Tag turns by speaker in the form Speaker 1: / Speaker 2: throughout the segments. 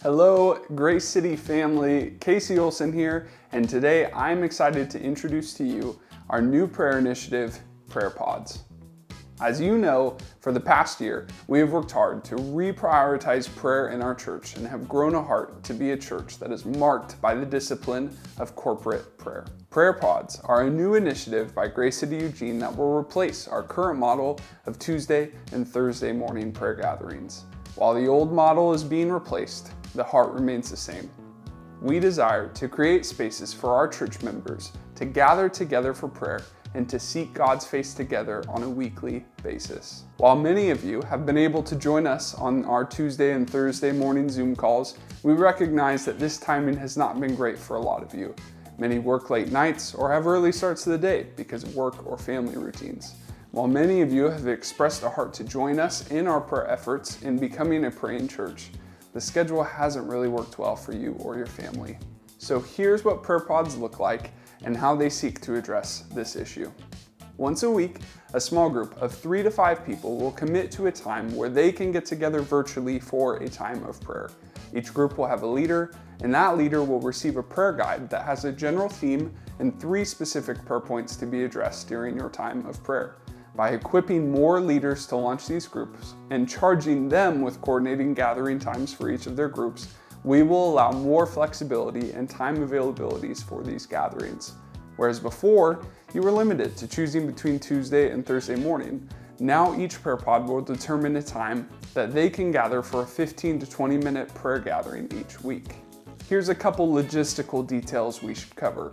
Speaker 1: Hello, Grace City family. Casey Olson here, and today I'm excited to introduce to you our new prayer initiative, Prayer Pods. As you know, for the past year, we have worked hard to reprioritize prayer in our church and have grown a heart to be a church that is marked by the discipline of corporate prayer. Prayer Pods are a new initiative by Grace City Eugene that will replace our current model of Tuesday and Thursday morning prayer gatherings. While the old model is being replaced, the heart remains the same. We desire to create spaces for our church members to gather together for prayer and to seek God's face together on a weekly basis. While many of you have been able to join us on our Tuesday and Thursday morning Zoom calls, we recognize that this timing has not been great for a lot of you. Many work late nights or have early starts to the day because of work or family routines. While many of you have expressed a heart to join us in our prayer efforts in becoming a praying church, the schedule hasn't really worked well for you or your family. So here's what Prayer Pods look like and how they seek to address this issue. Once a week, a small group of 3 to 5 people will commit to a time where they can get together virtually for a time of prayer. Each group will have a leader, and that leader will receive a prayer guide that has a general theme and 3 specific prayer points to be addressed during your time of prayer. By equipping more leaders to launch these groups and charging them with coordinating gathering times for each of their groups, we will allow more flexibility and time availabilities for these gatherings. Whereas before, you were limited to choosing between Tuesday and Thursday morning, now each prayer pod will determine a time that they can gather for a 15 to 20 minute prayer gathering each week. Here's a couple logistical details we should cover.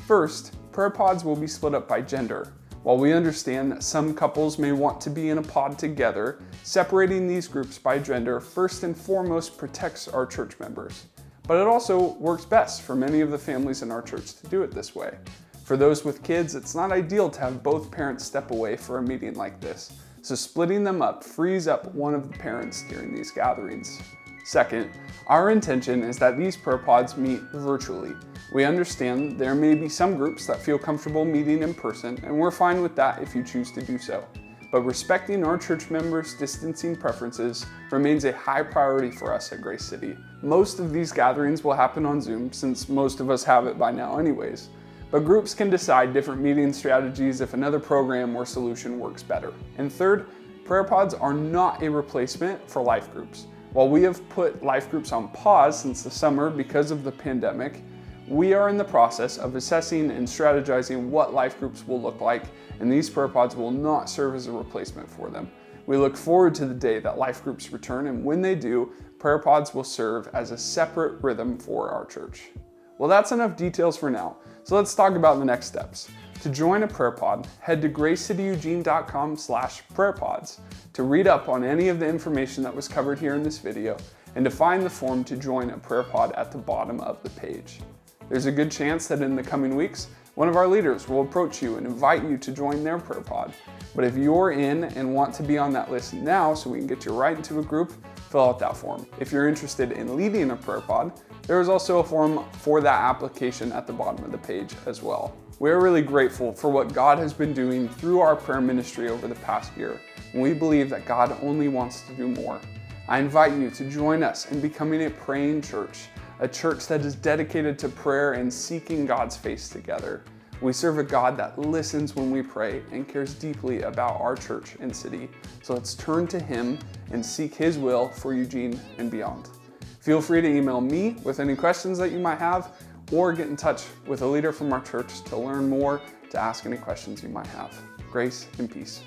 Speaker 1: First, prayer pods will be split up by gender. While we understand that some couples may want to be in a pod together, separating these groups by gender first and foremost protects our church members. But it also works best for many of the families in our church to do it this way. For those with kids, it's not ideal to have both parents step away for a meeting like this, so splitting them up frees up one of the parents during these gatherings. Second, our intention is that these prayer pods meet virtually. We understand there may be some groups that feel comfortable meeting in person, and we're fine with that if you choose to do so. But respecting our church members' distancing preferences remains a high priority for us at Grace City. Most of these gatherings will happen on Zoom, since most of us have it by now anyways. But groups can decide different meeting strategies if another program or solution works better. And third, prayer pods are not a replacement for life groups. While we have put life groups on pause since the summer because of the pandemic, we are in the process of assessing and strategizing what life groups will look like, and these prayer pods will not serve as a replacement for them. We look forward to the day that life groups return, and when they do, prayer pods will serve as a separate rhythm for our church. Well, that's enough details for now, so let's talk about the next steps. To join a prayer pod, head to gracecityeugene.com/prayerpods to read up on any of the information that was covered here in this video and to find the form to join a prayer pod at the bottom of the page. There's a good chance that in the coming weeks, one of our leaders will approach you and invite you to join their prayer pod. But if you're in and want to be on that list now so we can get you right into a group, fill out that form. If you're interested in leading a prayer pod, there is also a form for that application at the bottom of the page as well. We are really grateful for what God has been doing through our prayer ministry over the past year, and we believe that God only wants to do more. I invite you to join us in becoming a praying church, a church that is dedicated to prayer and seeking God's face together. We serve a God that listens when we pray and cares deeply about our church and city. So let's turn to Him and seek His will for Eugene and beyond. Feel free to email me with any questions that you might have, or get in touch with a leader from our church to learn more, to ask any questions you might have. Grace and peace.